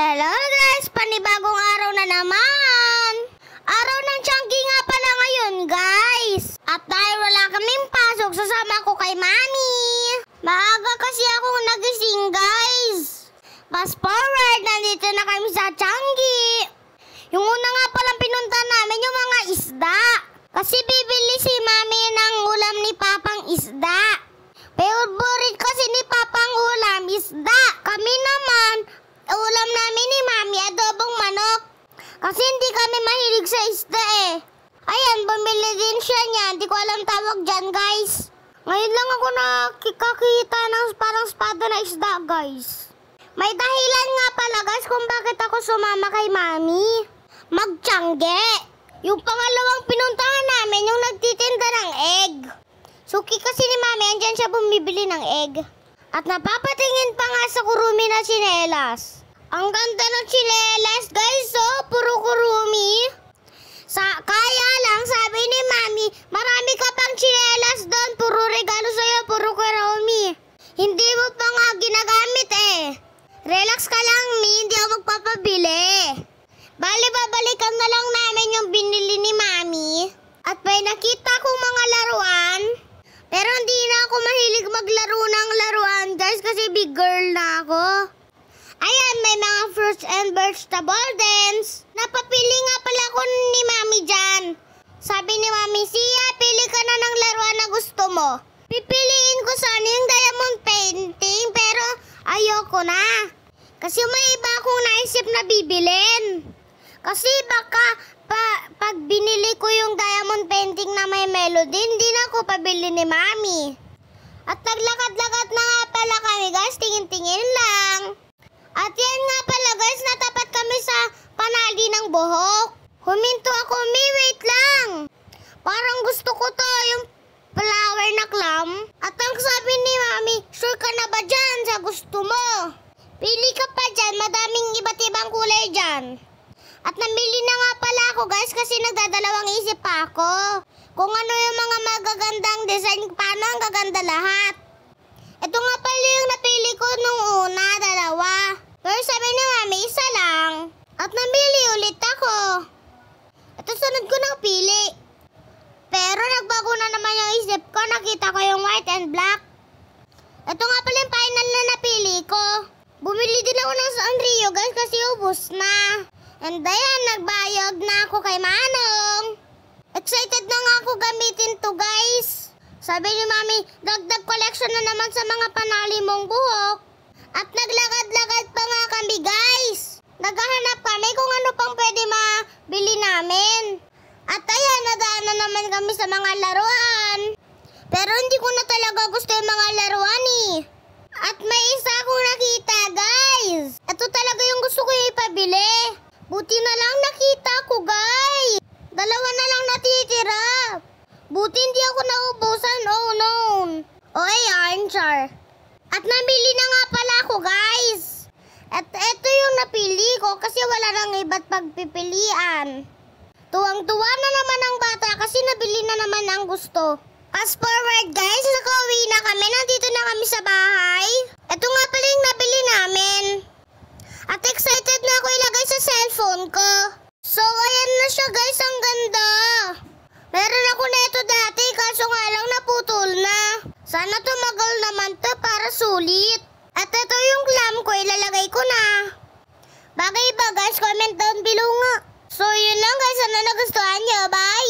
Hello guys! Panibagong araw na naman! Araw ng Tianggi nga pala ngayon guys! At dahil wala kaming pasok, sasama ko kay Mami! Maaga kasi akong nagising guys! Fast forward, nandito na kami sa Tianggi! Yung una nga palang pinunta namin yung mga isda! Kasi bibili si Mami ng ulam ni Papang isda! Favorite kasi ni Papang ulam isda! Kami naman, ulam namin ni Mami, adobong manok. Kasi hindi kami mahilig sa isda eh. Ayan, bumili din siya niya. Hindi ko alam tawag dyan, guys. Ngayon lang ako nakikita ng parang espada na isda, guys. May dahilan nga pala, guys, kung bakit ako sumama kay Mami. Magtianggi. Yung pangalawang pinuntahan namin, yung nagtitinda ng egg. Suki kasi ni Mami, andyan siya bumibili ng egg. At napapatingin pa nga sa kurumi na tsinelas. Ang ganda ng tsinelas, guys, oh, puro kurumi. Kaya lang, sabi ni Mami, marami ka pang tsinelas doon, puro regalo sa'yo, puro kurumi. Hindi mo pa nga ginagamit eh. Relax ka lang, Mi, hindi ako magpapabili. Bali, babalikan na lang namin yung binili ni Mami. At may nakita kong mga laruan. Pero hindi na ako mahilig maglaro ng laruan, guys, kasi big girl na ako. Ayan, may mga fruits and vegetable dance. Napapili nga pala ako ni Mami dyan. Sabi ni Mami, Sia, pili ka na ng laruan na gusto mo. Pipiliin ko sana yung diamond painting, pero ayoko na. Kasi may iba akong naisip na bibilin. Kasi baka pag binili ko yung diamond painting na may melody, hindi na ako pabili ni Mami. At naglakad-lakad na nga pala kami, guys, tingin-tingin lang. At yan nga pala, guys, natapat kami sa panali ng buhok. Huminto ako, Mi, wait lang. Parang gusto ko to, yung flower na clam. At ang sabi ni Mami, sure ka na ba dyan sa gusto mo? Pili ka pa dyan, madaming iba't ibang kulay dyan. At namili na nga pala ako, guys, kasi nagdadalawang isip pa ako. Kung ano yung mga magagandang design, paano ang gaganda lahat. Ito nga pala yung napili ko nung una, dalawa. Pero sabi ni Mami, isa lang. At namili ulit ako. Ito sunod ko nang pili. Pero nagbago na naman yung isip ko, nakita ko yung white and black. Ito nga pala yung final na napili ko. Bumili din ako ng Sanrio, guys, kasi ubos na. And ayan, nagbayad na ako kay Manong. Excited na nga ako gamitin to, guys. Sabi ni Mami, dagdag collection na naman sa mga panali mong buhok. At naglakad-lakad pa nga kami, guys. Naghahanap kami kung ano pang pwede mabili namin. At ayan, nadaan na naman kami sa mga laruan. Pero hindi ko na talaga gusto yung mga laruan eh. At may isa akong nakita, guys. Ito talaga yung gusto ko ipabili. Buti na lang nakita ko, guys. Dalawa na lang natitira. Buti hindi ako naubusan. Oh, no. O, ayan, char. At nabili na nga pala ako, guys. At ito yung napili ko kasi wala nang iba't pagpipilian. Tuwang-tuwa na naman ang bata kasi nabili na naman ang gusto. Fast forward, guys. Nakauwi na kami. Nandito na kami sa bahay. Ito nga pala yung nabili namin. At excited na ako ilagay sa cellphone ko. So, ayan na siya, guys. Ang ganda. Meron ako na ito dati, kaso nga lang naputol na. Sana tumagal naman to para sulit. At ito yung clam ko, ilalagay ko na. Bagay ba, guys? Comment down below nga. So, yun lang, guys. Sana nagustuhan nyo. Bye!